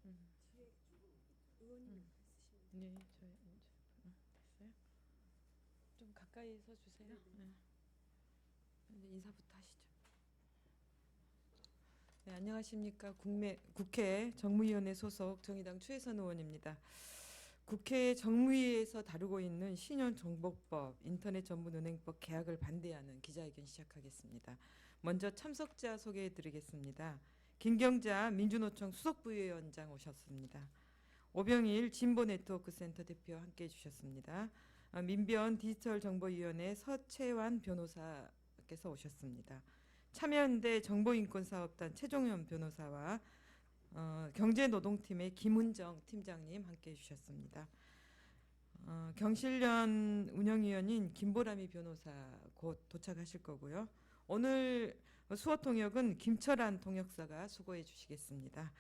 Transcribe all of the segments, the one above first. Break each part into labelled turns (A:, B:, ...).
A: 네, 저희 됐어요. 좀 가까이 서 주세요. 네. 이제 인사부터 하시죠. 네, 안녕하십니까. 국회 정무위원회 소속 정의당 최혜선 의원입니다. 국회 정무위에서 다루고 있는 신용정보법, 인터넷 전문은행법 개혁을 반대하는 기자회견 시작하겠습니다. 먼저 참석자 소개해드리겠습니다. 김경자 민주노총 수석부위원장 오셨습니다. 오병일 진보네트워크센터 대표 함께해 주셨습니다. 민변 디지털정보위원회 서채환 변호사께서 오셨습니다. 참여연대 정보인권사업단 최종현 변호사와 경제노동팀의 김은정 팀장님 함께해 주셨습니다. 경실련 운영위원인 김보람이 변호사 곧 도착하실 거고요. 오늘 수어 통역은 김철한 통역사가 수고해 주시겠습니다.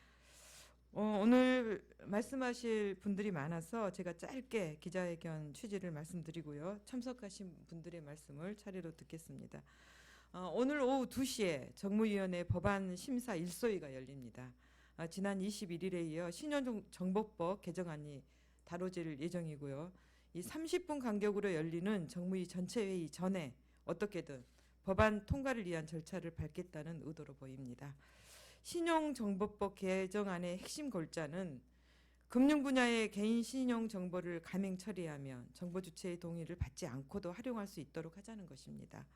A: 오늘 말씀하실 분들이 많아서 제가 짧게 기자회견 취지를 말씀드리고요. 참석하신 분들의 말씀을 차례로 듣겠습니다. 오늘 오후 2시에 정무위원회 법안 심사 1소위가 열립니다. 지난 21일에 이어 신용정보법 개정안이 다뤄질 예정이고요. 이 30분 간격으로 열리는 정무위 전체 회의 전에 어떻게든 법안 통과를 위한 절차를 밟겠다는 의도로 보입니다. 신용정보법 개정안의 핵심 골자는 금융 분야의 개인 신용 정보를 가맹 처리하면 정보 주체의 동의를 받지 않고도 활용할 수 있도록 하자는 것입니다.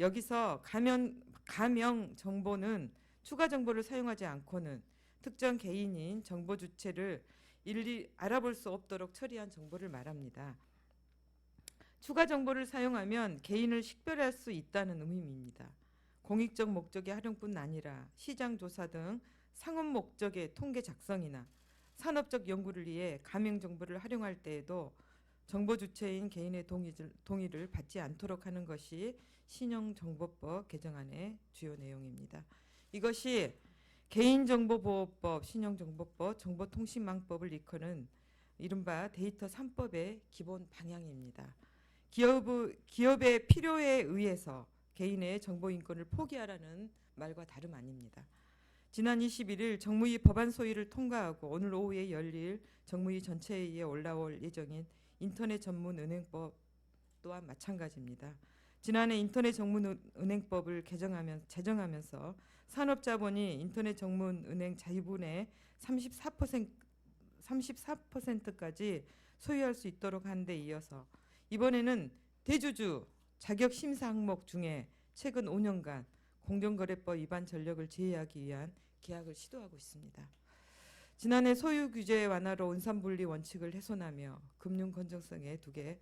A: 여기서 가명 정보는 추가 정보를 사용하지 않고는 특정 개인인 정보 주체를 일일이 알아볼 수 없도록 처리한 정보를 말합니다. 추가 정보를 사용하면 개인을 식별할 수 있다는 의미입니다. 공익적 목적의 활용뿐 아니라 시장 조사 등 상업 목적의 통계 작성이나 산업적 연구를 위해 가명 정보를 활용할 때에도 정보 주체인 개인의 동의를 받지 않도록 하는 것이 신용정보법 개정안의 주요 내용입니다. 이것이 개인정보보호법, 신용정보법, 정보통신망법을 일컫는 이른바 데이터 3법의 기본 방향입니다. 기업의 필요에 의해서 개인의 정보 인권을 포기하라는 말과 다름 아닙니다. 지난 21일 정무위 법안 소위를 통과하고 오늘 오후에 열릴 정무위 전체 회의에 올라올 예정인 인터넷 전문 은행법 또한 마찬가지입니다. 지난해 인터넷 전문 은행법을 제정하면서 산업자본이 인터넷 전문 은행 자유분의 34%까지 소유할 수 있도록 한 데 이어서 이번에는 대주주 자격 심사 항목 중에 최근 5년간 공정거래법 위반 전력을 제외하기 위한 계약을 시도하고 있습니다. 지난해 소유 규제 완화로 은산분리 원칙을 훼손하며 금융 건전성에 두개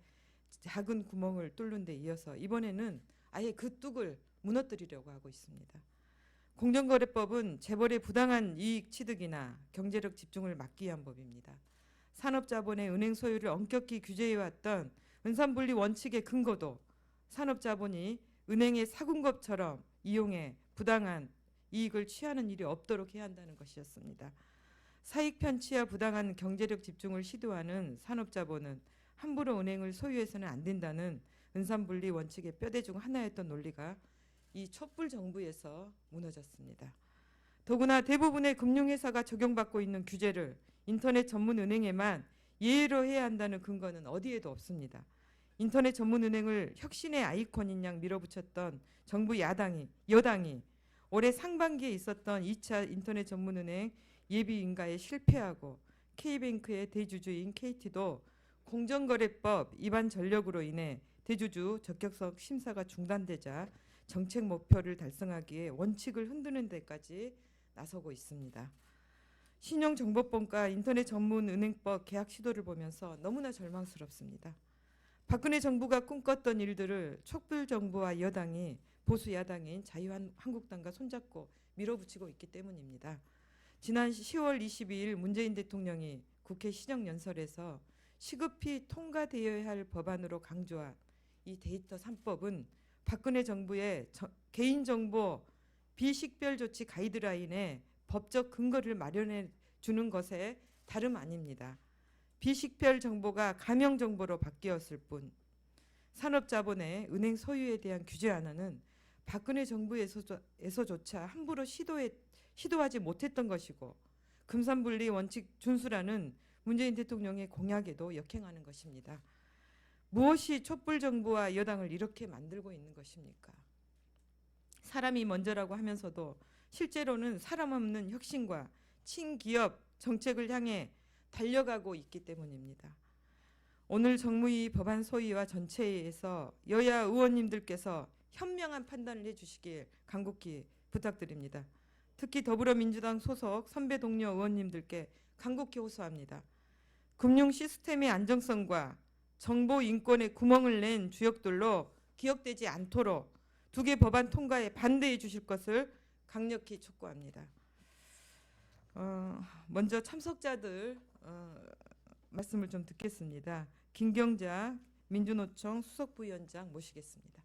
A: 작은 구멍을 뚫는 데 이어서 이번에는 아예 그 뚝을 무너뜨리려고 하고 있습니다. 공정거래법은 재벌의 부당한 이익 취득이나 경제력 집중을 막기 위한 법입니다. 산업자본의 은행 소유를 엄격히 규제해왔던 은산분리 원칙의 근거도 산업자본이 은행의 사군급처럼 이용해 부당한 이익을 취하는 일이 없도록 해야 한다는 것이었습니다. 사익 편취와 부당한 경제력 집중을 시도하는 산업자본은 함부로 은행을 소유해서는 안 된다는 은산분리 원칙의 뼈대 중 하나였던 논리가 이 촛불 정부에서 무너졌습니다. 더구나 대부분의 금융회사가 적용받고 있는 규제를 인터넷 전문 은행에만 예외로 해야 한다는 근거는 어디에도 없습니다. 인터넷 전문 은행을 혁신의 아이콘인 양 밀어붙였던 정부 여당이 올해 상반기에 있었던 2차 인터넷 전문 은행 예비 인가에 실패하고 K뱅크의 대주주인 KT도 공정거래법 위반 전력으로 인해 대주주 적격성 심사가 중단되자 정책 목표를 달성하기 위해 원칙을 흔드는 데까지 나서고 있습니다. 신용정보법과 인터넷 전문 은행법 개혁 시도를 보면서 너무나 절망스럽습니다. 박근혜 정부가 꿈꿨던 일들을 촛불 정부와 여당이 보수 야당인 자유한국당과 손잡고 밀어붙이고 있기 때문입니다. 지난 10월 22일 문재인 대통령이 국회 시정연설에서 시급히 통과되어야 할 법안으로 강조한 이 데이터 3법은 박근혜 정부의 개인정보 비식별 조치 가이드라인에 법적 근거를 마련해 주는 것에 다름 아닙니다. 비식별 정보가 가명 정보로 바뀌었을 뿐 산업자본의 은행 소유에 대한 규제 하나는 박근혜 정부에서조차 함부로 시도하지 못했던 것이고 금산분리 원칙 준수라는 문재인 대통령의 공약에도 역행하는 것입니다. 무엇이 촛불 정부와 여당을 이렇게 만들고 있는 것입니까? 사람이 먼저라고 하면서도 실제로는 사람 없는 혁신과 친기업 정책을 향해 달려가고 있기 때문입니다. 오늘 정무위 법안 소위와 전체회에서 여야 의원님들께서 현명한 판단을 해주시길 간곡히 부탁드립니다. 특히 더불어민주당 소속 선배 동료 의원님들께 간곡히 호소합니다. 금융 시스템의 안정성과 정보 인권에 구멍을 낸 주역들로 기억되지 않도록 두 개 법안 통과에 반대해 주실 것을 강력히 촉구합니다. 먼저 참석자들 말씀을 좀 듣겠습니다. 김경자 민주노총 수석부위원장 모시겠습니다.